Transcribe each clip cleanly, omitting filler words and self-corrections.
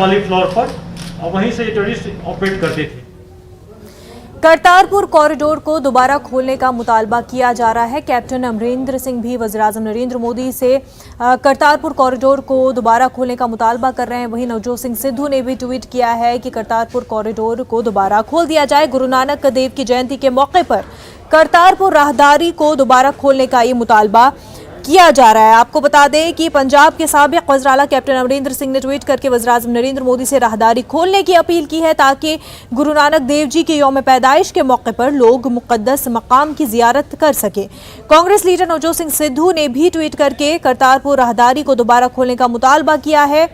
वाली फ्लोर पर वहीं से टेररिस्ट ऑपरेट करते थे। करतारपुर कॉरिडोर को दोबारा खोलने का मुतालबा किया जा रहा है। कैप्टन अमरिंदर सिंह भी वज़ीर-ए-आज़म नरेंद्र मोदी से करतारपुर कॉरिडोर को दोबारा खोलने का मुतालबा कर रहे हैं। वहीं नवजोत सिंह सिद्धू ने भी ट्वीट किया है कि करतारपुर कॉरिडोर को दोबारा खोल दिया जाए। गुरु नानक देव की जयंती के मौके पर करतारपुर राहदारी को दोबारा खोलने का ये मुतालबा किया जा रहा है। आपको बता दें कि पंजाब के साबिक वज़ीर आला कैप्टन अमरिंदर सिंह ने ट्वीट करके वज़ीर-ए-आज़म नरेंद्र मोदी से राहदारी खोलने की अपील की है ताकि गुरु नानक देव जी के यौम पैदाइश के मौके पर लोग मुक़द्दस मकाम की ज़ियारत कर सके। कांग्रेस लीडर नवजोत सिंह सिद्धू ने भी ट्वीट करके करतारपुर राहदारी को दोबारा खोलने का मुतालबा किया है।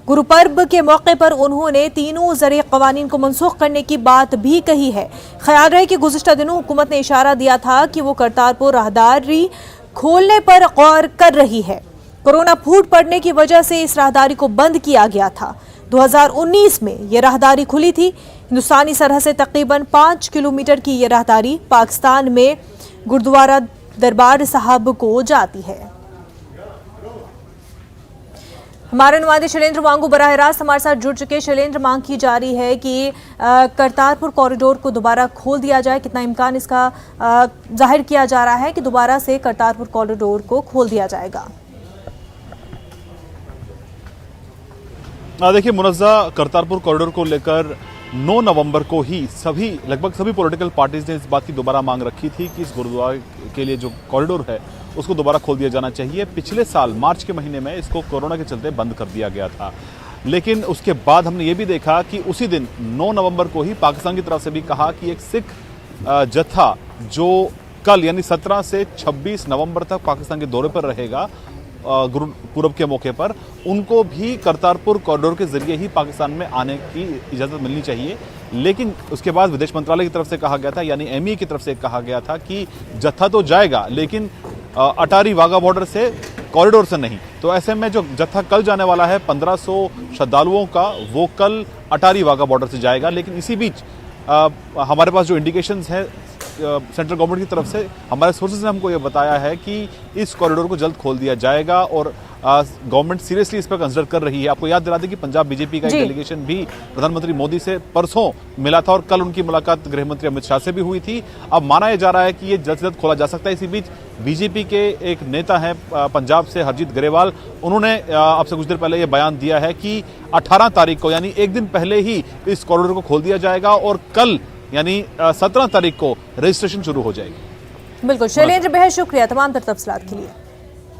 गुरु पर्व के मौके पर उन्होंने तीनों ज़रिए क़वानीन को मनसूख करने की बात भी कही है। ख्याल रहे कि गुज़िश्ता दिनों हुकूमत ने इशारा दिया था कि वो करतारपुर राहदारी खोलने पर गौर कर रही है। कोरोना फूट पड़ने की वजह से इस राहदारी को बंद किया गया था। 2019 में ये राहदारी खुली थी। हिंदुस्तानी सरहद से तकरीबन 5 किलोमीटर की ये राहदारी पाकिस्तान में गुरुद्वारा दरबार साहब को जाती है। हमारे नुमाइंदे शैलेंद्र वांगू बराह रास्त हमारे साथ जुड़ चुके। शैलेंद्र, मांग की जा रही है कि करतारपुर कॉरिडोर को दोबारा खोल दिया जाए। कितना इम्कान इसका जाहिर किया जा रहा है कि दोबारा से करतारपुर कॉरिडोर को खोल दिया जाएगा? देखिए, मुनज़्ज़ा करतारपुर कॉरिडोर को लेकर 9 नवंबर को ही लगभग सभी पॉलिटिकल पार्टीज ने इस बात की दोबारा मांग रखी थी कि इस गुरुद्वारे के लिए जो कॉरिडोर है उसको दोबारा खोल दिया जाना चाहिए। पिछले साल मार्च के महीने में इसको कोरोना के चलते बंद कर दिया गया था, लेकिन उसके बाद हमने ये भी देखा कि उसी दिन 9 नवंबर को ही पाकिस्तान की तरफ से भी कहा कि एक सिख जत्था जो कल यानी 17 से 26 नवंबर तक पाकिस्तान के दौरे पर रहेगा गुरुपूरब के मौके पर, उनको भी करतारपुर कॉरिडोर के जरिए ही पाकिस्तान में आने की इजाज़त मिलनी चाहिए। लेकिन उसके बाद विदेश मंत्रालय की तरफ से कहा गया था, यानी एमई की तरफ से कहा गया था कि जत्था तो जाएगा लेकिन अटारी वाघा बॉर्डर से, कॉरिडोर से नहीं। तो ऐसे में जो जत्था कल जाने वाला है 1500 श्रद्धालुओं का, वो कल अटारी वाघा बॉर्डर से जाएगा। लेकिन इसी बीच हमारे पास जो इंडिकेशंस हैं सेंट्रल गवर्नमेंट की तरफ से, हमारे सोर्सेज ने हमको ये बताया है कि इस कॉरिडोर को जल्द खोल दिया जाएगा और गवर्नमेंट सीरियसली इस पर कंसिडर कर रही है। आपको याद दिला दें कि पंजाब बीजेपी का एक डेलीगेशन भी प्रधानमंत्री मोदी से परसों मिला था और कल उनकी मुलाकात गृह मंत्री अमित शाह से भी हुई थी। अब माना यह जा रहा है कि ये जल्द से जल्द खोला जा सकता है। इसी बीच बीजेपी के एक नेता हैं पंजाब से हरजीत ग्रेवाल, उन्होंने अब से कुछ देर पहले ये बयान दिया है कि 18 तारीख को यानी एक दिन पहले ही इस कॉरिडोर को खोल दिया जाएगा और कल यानी 17 तारीख को रजिस्ट्रेशन शुरू हो जाएगी। बिल्कुल शैलेंद्र, बेहद शुक्रिया तमाम तफसीलात के लिए।